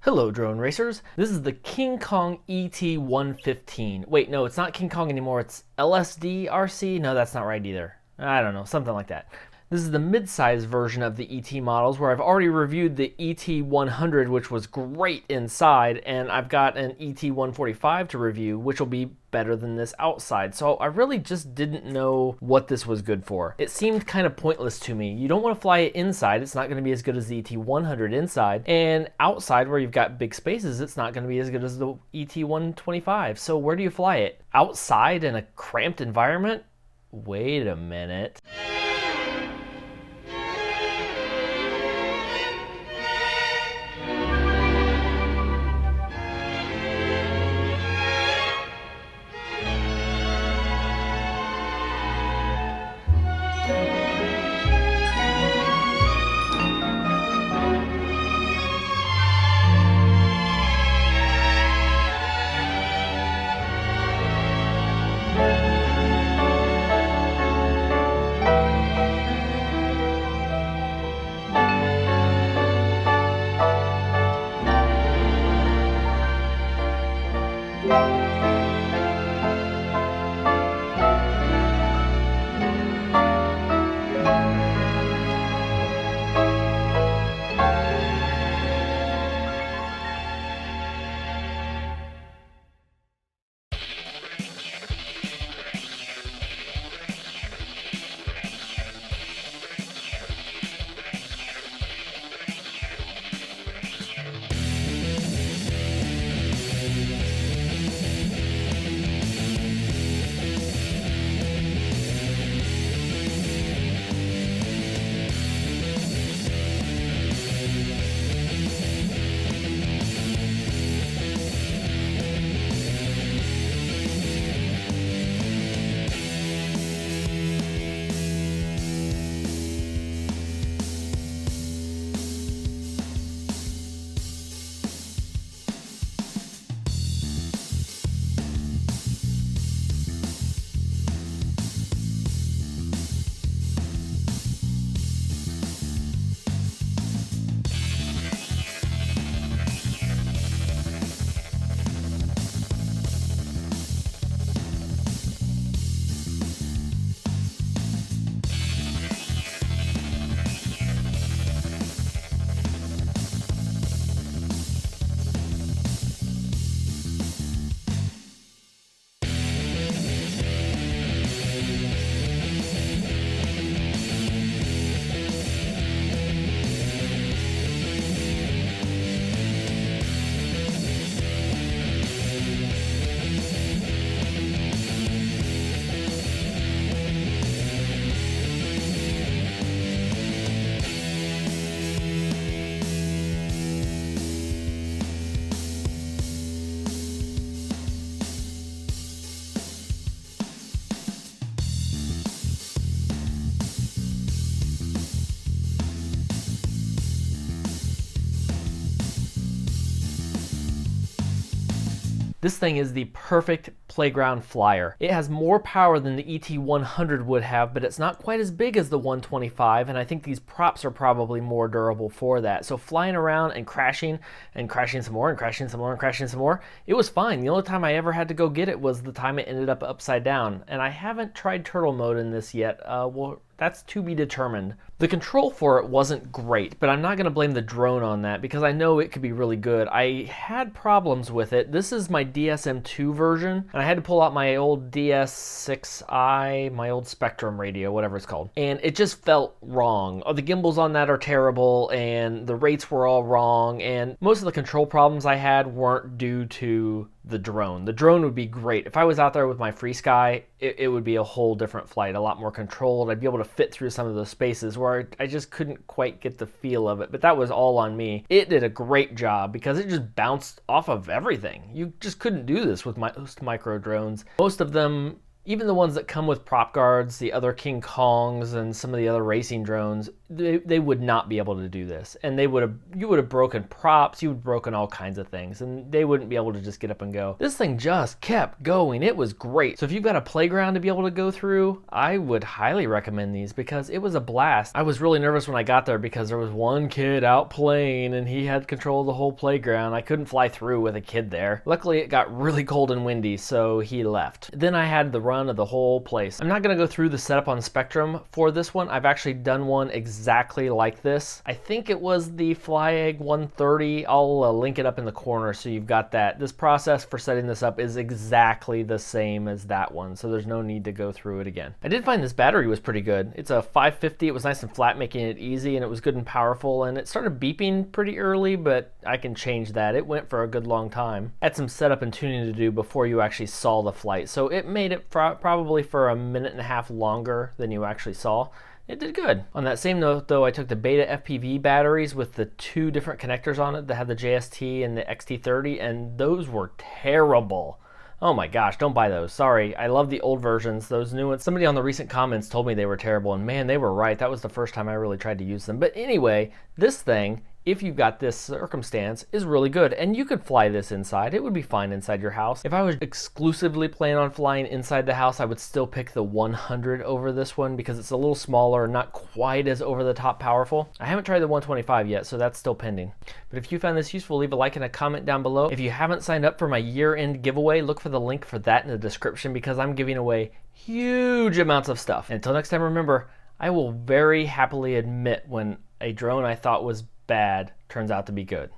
Hello drone racers, this is the KingKong ET115. Wait, no, it's not King Kong anymore, it's LSDRC? No, that's not right either. I don't know, something like that. This is the mid-size version of the ET models where I've already reviewed the ET100, which was great inside, and I've got an ET145 to review, which will be better than this outside. So I really just didn't know what this was good for. It seemed kind of pointless to me. You don't want to fly it inside. It's not going to be as good as the ET100 inside. And outside where you've got big spaces, it's not going to be as good as the ET125. So where do you fly it? Outside in a cramped environment? Wait a minute. This thing is the perfect playground flyer. It has more power than the ET100 would have, but it's not quite as big as the 125, and I think these props are probably more durable for that. So flying around and crashing some more and crashing some more and crashing some more, it was fine. The only time I ever had to go get it was the time it ended up upside down. And I haven't tried turtle mode in this yet. Well, that's to be determined. The control for it wasn't great, but I'm not going to blame the drone on that because I know it could be really good. I had problems with it. This is my DSM-2 version, and I had to pull out my old DS6i, my old Spectrum radio, whatever it's called, and it just felt wrong. The gimbals on that are terrible, and the rates were all wrong, and most of the control problems I had weren't due to the drone. The drone would be great. If I was out there with my FreeSky, it would be a whole different flight, a lot more controlled. I'd be able to fit through some of those spaces where I just couldn't quite get the feel of it, but that was all on me. It did a great job because it just bounced off of everything. You just couldn't do this with most micro drones. Most of them, even the ones that come with prop guards, the other King Kongs and some of the other racing drones, they would not be able to do this, and you would have broken props, you would have broken all kinds of things, and they wouldn't be able to just get up and go. This thing just kept going. It was great. So if you've got a playground to be able to go through, I would highly recommend these because it was a blast. I was really nervous when I got there because there was one kid out playing and he had control of the whole playground. I couldn't fly through with a kid there. Luckily it got really cold and windy, so he left. Then I had the run of the whole place. I'm not going to go through the setup on Spectrum for this one. I've actually done one exactly like this. I think it was the FlyEgg 130. I'll link it up in the corner so you've got that. This process for setting this up is exactly the same as that one, so there's no need to go through it again. I did find this battery was pretty good. It's a 550. It was nice and flat, making it easy, and it was good and powerful, and it started beeping pretty early, but I can change that. It went for a good long time. Had some setup and tuning to do before you actually saw the flight, so it made it probably for a minute and a half longer than you actually saw. It did good. On that same note though, I took the Beta FPV batteries with the 2 different connectors on it that have the JST and the XT30, and those were terrible. Oh my gosh, don't buy those. Sorry, I love the old versions. Those new ones, somebody on the recent comments told me they were terrible, and man, they were right. That was the first time I really tried to use them. But anyway, this thing, if you've got this circumstance, is really good, and you could fly this inside. It would be fine inside your house. If I was exclusively planning on flying inside the house, I would still pick the 100 over this one because it's a little smaller and not quite as over the top powerful. I haven't tried the 125 yet, so that's still pending. But if you found this useful, leave a like and a comment down below. If you haven't signed up for my year-end giveaway, look for the link for that in the description because I'm giving away huge amounts of stuff. And until next time, remember, I will very happily admit when a drone I thought was bad turns out to be good.